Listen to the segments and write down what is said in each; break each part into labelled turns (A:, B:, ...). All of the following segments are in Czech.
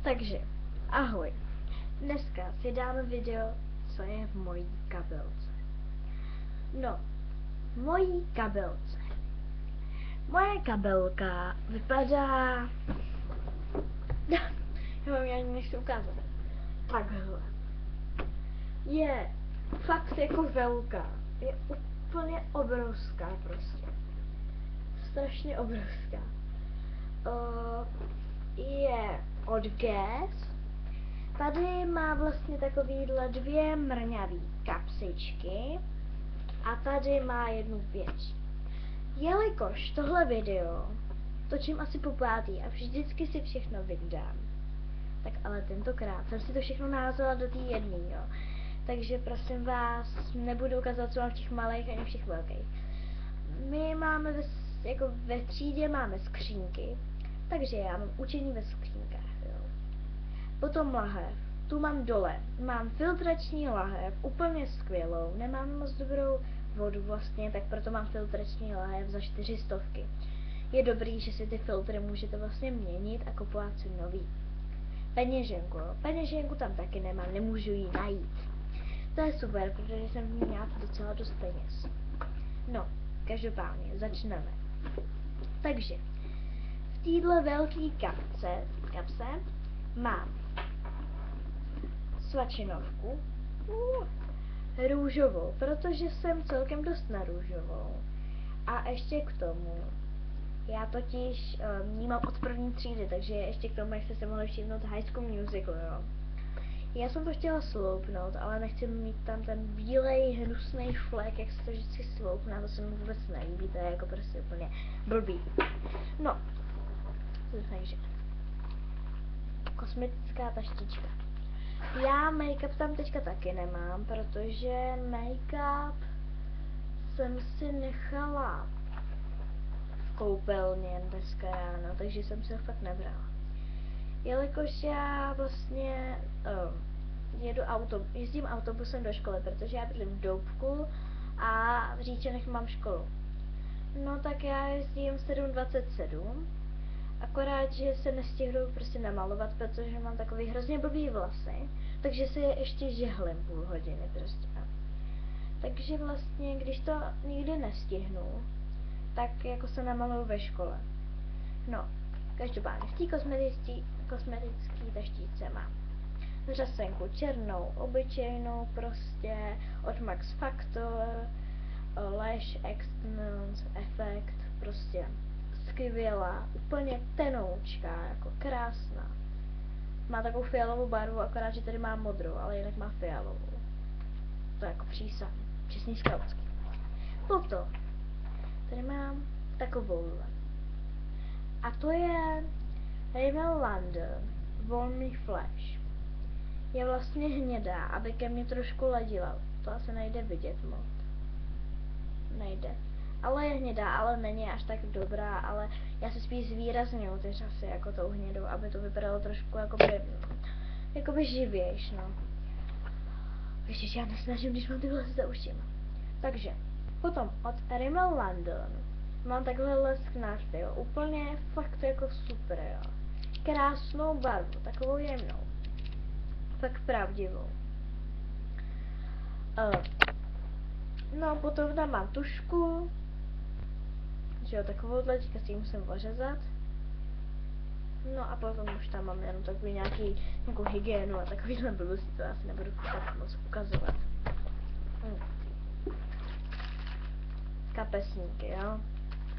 A: Takže, ahoj. Dneska si dáme video, co je v mojí kabelce. No, v mojí kabelce. Moje kabelka vypadá... Já vám ani nechci ukázat. Takhle. Je fakt jako velká. Je úplně obrovská prostě. Strašně obrovská. Je od Guess. Tady má vlastně takovýhle dvě mrňavý kapsičky a tady má jednu věc. Jelikož tohle video točím asi po pátý a vždycky si všechno vyndám, tak ale tentokrát jsem si to všechno naházela do té jedné, jo. Takže prosím vás, nebudu ukazovat, co mám v těch malých ani v těch velkých. My máme jako ve třídě máme skřínky, takže já mám učení ve skřínkách, jo. Potom lahev, tu mám dole, mám filtrační lahev, úplně skvělou, nemám moc dobrou vodu vlastně, tak proto mám filtrační lahev za 400. Je dobrý, že si ty filtry můžete vlastně měnit a kupovat si nový. Peněženku, jo. Peněženku tam taky nemám, nemůžu ji najít. To je super, protože jsem v ní měla docela dost peněz. No, každopádně, začneme. Takže, v téhle velké kapse mám svačinovku, růžovou, protože jsem celkem dost na růžovou. A ještě k tomu, já totiž ji mám od první třídy, takže ještě k tomu, jak jste se mohli všimnout, High School Musical, jo. Já jsem to chtěla sloupnout, ale nechci mít tam ten bílej, hnusný flek, jak se to vždycky sloupne, to se mi vůbec nelíbí, to je jako prostě úplně blbý. No, takže kosmetická taštička. Já make-up tam teďka taky nemám, protože make-up jsem si nechala v koupelně dneska ráno, takže jsem se ho fakt nebrala. Jelikož já vlastně jezdím autobusem do školy, protože já bydlím v Doubku a v Říčanech mám školu. No tak já jezdím 7:27, akorát, že se nestihnu prostě namalovat, protože mám takový hrozně blbý vlasy, takže se je ještě žehlím půl hodiny prostě. Takže vlastně, když to nikdy nestihnu, tak jako se namaluju ve škole. No, každopádně v té kosmetické taštičce mám řasenku černou, obyčejnou prostě, od Max Factor, Lash Extend Effect, prostě skvělá, úplně tenoučká, jako krásná. Má takovou fialovou barvu, akorát, že tady má modrou, ale jinak má fialovou. To je jako přísah, čestný skautský. Potom, tady mám takovouhle. A to je Rimmel London Warmy Flash. Je vlastně hnědá, aby ke mně trošku ladila. To asi nejde vidět moc. Nejde. Ale je hnědá, ale není až tak dobrá, ale já se spíš zvýrazňuju ty řasy jako tou hnědou, aby to vypadalo trošku jakoby živějš, no. Ještě já nesnažím, když mám ty vlasy za ušima. Takže, potom od Rimmel London mám takhle lesk na rty, jo. Úplně fakt jako super, jo. Krásnou barvu, takovou jemnou. Fakt pravdivou. No, potom tam mám tušku. Že jo, takovouhle, teďka si ji musím ořezat. No a potom už tam mám jenom takový nějakou hygienu a takovýhle blbosti, to asi nebudu tak moc ukazovat. Kapesníky, jo.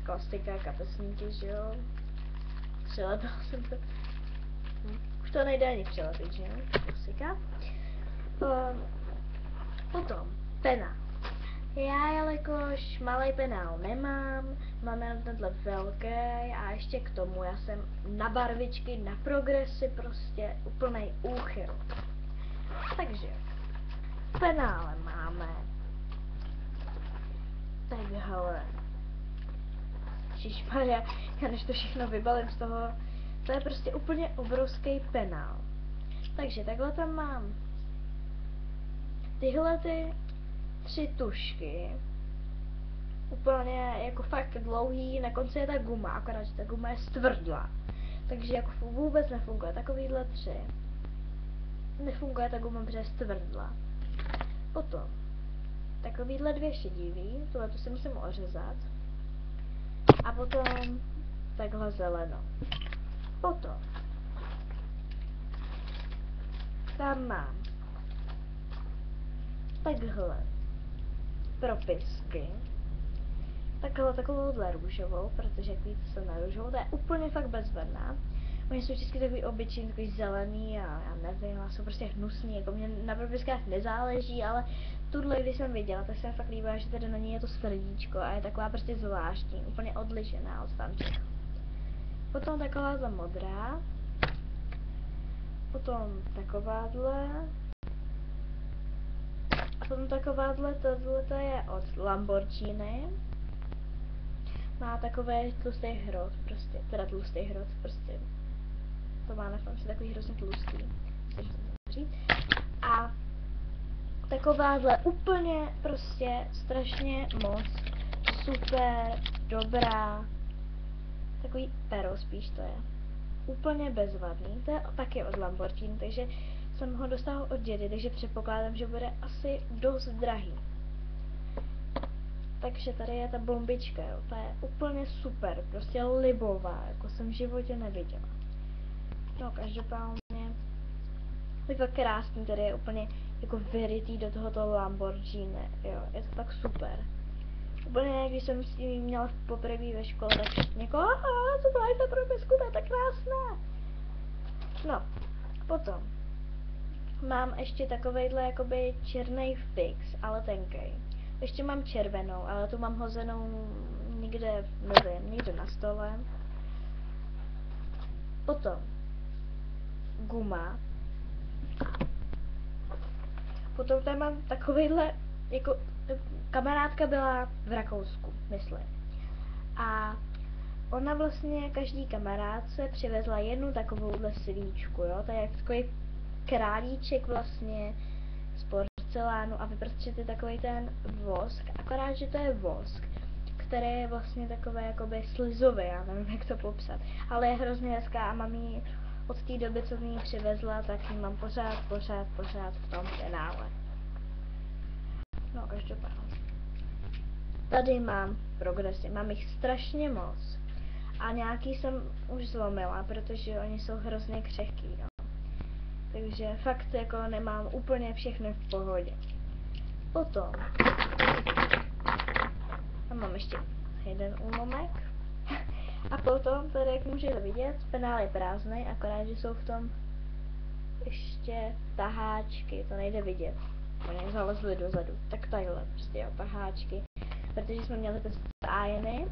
A: Klasika, kapesníky, že jo. Přilepila jsem to. Už to nejde ani přilepit, že jo. Klasika. Potom penál. Já, jelikož malý penál nemám, mám jenom tenhle velký a ještě k tomu já jsem na barvičky, na progresy prostě úplnej úchyl. Takže penále máme takhle. Ježišmarja, já než to všechno vybalím z toho, to je prostě úplně obrovský penál. Takže takhle tam mám tyhle ty 3 tušky, úplně jako fakt dlouhý, na konci je ta guma, akorát, že ta guma je stvrdlá. Takže jako vůbec nefunguje takovýhle 3. Nefunguje ta guma, protože je stvrdla. Potom takovýhle 2 šedivý, tohle to si musím ořezat. A potom takhle zeleno. Potom tam mám takhle propisky. Takovouhle růžovou, protože jak víte, jsem na růžovou, to je úplně fakt bezvadná. Oni jsou vždycky takový obyčejný, takový zelený a já nevím, a jsou prostě hnusný, jako mě na propiskách nezáleží, ale tuhle, když jsem viděla, tak jsem fakt líbila, že tady na ní je to srdíčko a je taková prostě zvláštní, úplně odlišená od tamčích. Potom takováhle modrá, potom takováhle, a potom takováhle, tohle je od Lamborghini. Má takové tlustý hrot, prostě, teda tlustý hrot, prostě. To má na konci takový hrozně tlustý, a takováhle úplně prostě strašně moc super, dobrá, takový pero spíš to je. Úplně bezvadný, to je taky od Lamborghini, takže jsem ho dostal od dědy, takže předpokládám, že bude asi dost drahý. Takže tady je ta bombička, jo, ta je úplně super, prostě libová, jako jsem v životě neviděla. No každopádně, je to krásný, tady je úplně jako vyrytý do tohoto Lamborghini, jo, je to tak super. Úplně, když jsem s tím měla poprvé ve škole, tak všichni jako, co to je za propisku, to je tak krásná. No, potom mám ještě takovejhle jakoby černý fix, ale tenkej. Ještě mám červenou, ale tu mám hozenou někde, nevím, někde na stole. Potom guma. Potom tam mám takovejhle, jako kamarádka byla v Rakousku, myslím. A ona vlastně každý kamarádce přivezla jednu takovouhle svíčku, jo, to je takový králíček vlastně z porcelánu a vyprostřed je takový ten vosk, akorát, že to je vosk, který je vlastně takové jakoby slizové, já nevím, jak to popsat, ale je hrozně hezká a mám ji od té doby, co mi ji přivezla, tak ji mám pořád v tom penále. No, každopádně. Tady mám progresy, mám jich strašně moc. A nějaký jsem už zlomila, protože oni jsou hrozně křehký, no. Takže fakt jako nemám úplně všechny v pohodě. Potom tam mám ještě jeden úlomek. A potom, tady jak můžete vidět, penál je prázdný, akorát, že jsou v tom ještě taháčky, to nejde vidět. Oni zalezli dozadu. Tak takhle, prostě jo, taháčky. Protože jsme měli ty stájeny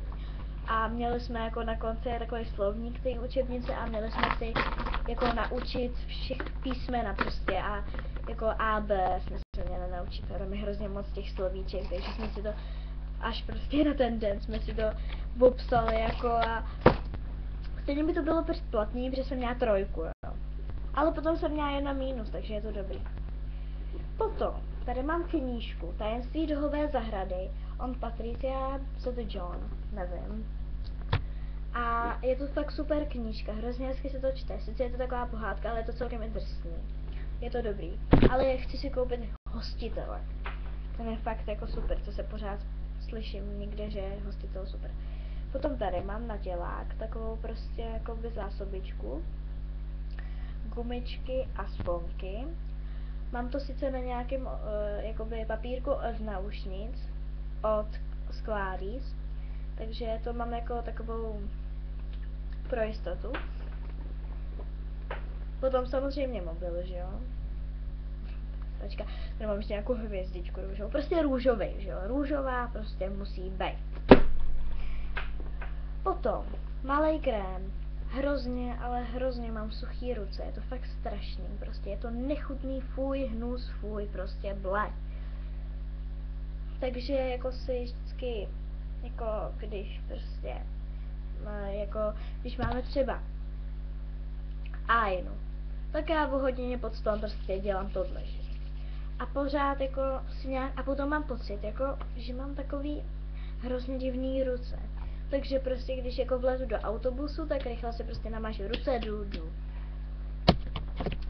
A: a měli jsme jako na konci takový slovník té učebnice a měli jsme si jako naučit všech písmena prostě a jako A, B jsme se měli naučit a tam je hrozně moc těch slovíček, takže jsme si to až prostě na ten den jsme si to popsali jako a stejně by to bylo předplatný, protože jsem měla 3, jo. Ale potom jsem měla 1 mínus, takže je to dobrý. Potom, tady mám knížku Tajemství duhové zahrady od Patricia St. John, nevím. A je to fakt super knížka, hrozně hezky se to čte, sice je to taková pohádka, ale je to celkem drsný. Je to dobrý, ale chci si koupit Hostitele. Ten je fakt jako super, co se pořád slyším někde, že je Hostitel super. Potom tady mám na tělák takovou prostě jakoby zásobičku, gumičky a sponky. Mám to sice na nějakém jakoby papírku od náušnic, od Squaries, takže to mám jako takovou pro jistotu. Potom samozřejmě mobil, že jo. Tačka, tady mám ještě nějakou hvězdičku růžovou, prostě růžový, že jo. Růžová prostě musí být. Potom, malej krém. Hrozně, ale hrozně mám suchý ruce, je to fakt strašný, prostě je to nechutný, fuj, hnus, fuj, prostě ble. Takže jako si vždycky, jako když prostě, jako když máme třeba ajnu, tak já o hodině pod stolem prostě dělám tohle, že? A pořád jako si nějak, a potom mám pocit, jako, že mám takový hrozně divný ruce. Takže prostě, když jako vlezu do autobusu, tak rychle se prostě namášu ruce a jdu.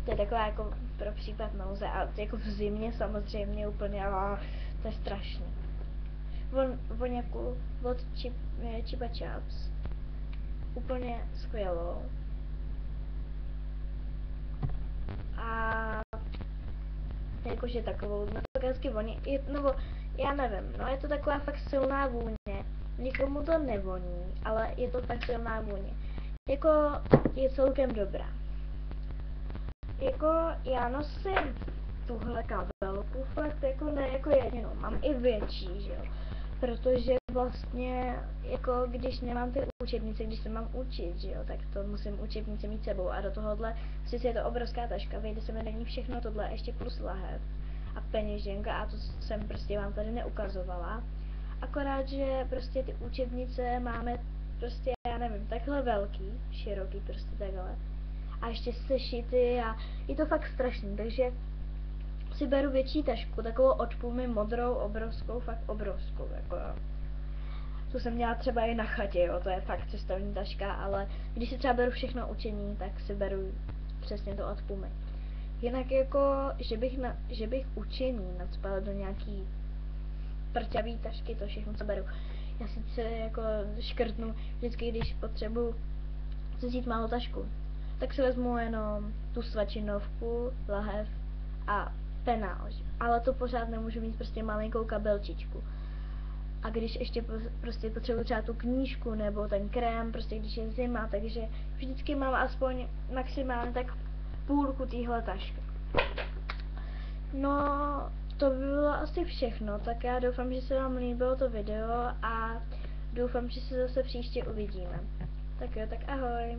A: To je taková jako pro případ nouze a jako v zimě samozřejmě úplně, to je strašný. Voňaku od Chupa Chups. Úplně skvělou. A jakože takovou, no to hezky voní, nebo já nevím, no je to taková fakt silná vůně. Nikomu to nevoní, ale je to fakt silná vůně. Jako je celkem dobrá. Jako já nosím tuhle kabelku fakt jako ne jako jedinou, mám i větší, že jo. Protože vlastně, jako když nemám ty učebnice, když se mám učit, že jo, tak to musím učebnice mít sebou a do tohohle, sice je to obrovská taška, vejde se mi do ní všechno tohle, ještě plus lahev a peněženka a to jsem prostě vám tady neukazovala. Akorát, že prostě ty učebnice máme prostě, já nevím, takhle velký, široký prostě takhle. A ještě sešity a je to fakt strašný, takže si beru větší tašku, takovou od půlmy modrou, obrovskou, fakt obrovskou, jako jo. To jsem měla třeba i na chatě, jo, to je fakt cestovní taška, ale když si třeba beru všechno učení, tak si beru přesně to od půlmy. Jinak jako, že bych učení nacpala do nějaký prťavý tašky, to všechno co beru. Já sice jako škrtnu vždycky, když potřebuji vzít malou tašku, tak si vezmu jenom tu svačinovku, lahev a penál, ale to pořád nemůžu mít prostě malinkou kabelčičku. A když ještě prostě potřebuji třeba tu knížku nebo ten krém, prostě když je zima, takže vždycky mám aspoň maximálně tak půlku téhle tašky. No, to by bylo asi všechno, tak já doufám, že se vám líbilo to video a doufám, že se zase příště uvidíme. Tak jo, tak ahoj.